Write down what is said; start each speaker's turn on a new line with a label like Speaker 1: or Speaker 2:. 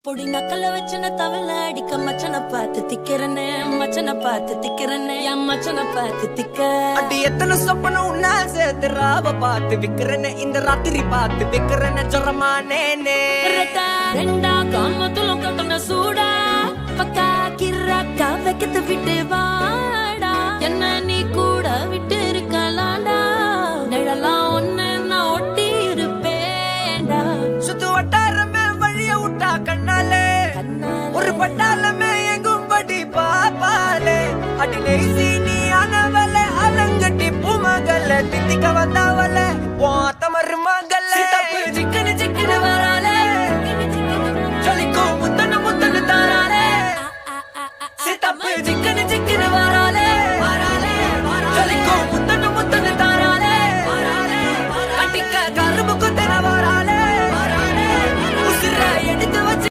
Speaker 1: பொடி நக்கல வச்சுன தவள அடிக்க மச்சனை பார்த்து திக்கிறனே மச்சனை பார்த்து திக்கிறனே என் மச்சனை பார்த்து திக்க
Speaker 2: அடி எத்தனை சொப்பனம் உன்னா சேர்த்து ராவ பார்த்து விக்கிறனே இந்த ராத்திரி பார்த்து விக்கிறனே ஜொரமானே
Speaker 1: ரெண்டா காமத்துலம் கட்டண சூடா பக்கா கிராக்கா வைக்கத்து விட்டு வாடா என்ன நீ கூட விட்டு இருக்கலாடா நிழலாம் ஒன்னு நான் ஒட்டி இருப்பேன்டா
Speaker 2: சுத்து வட்டாரமே வழிய விட்டா கண்ணாலே ஒரு பட்டாளமே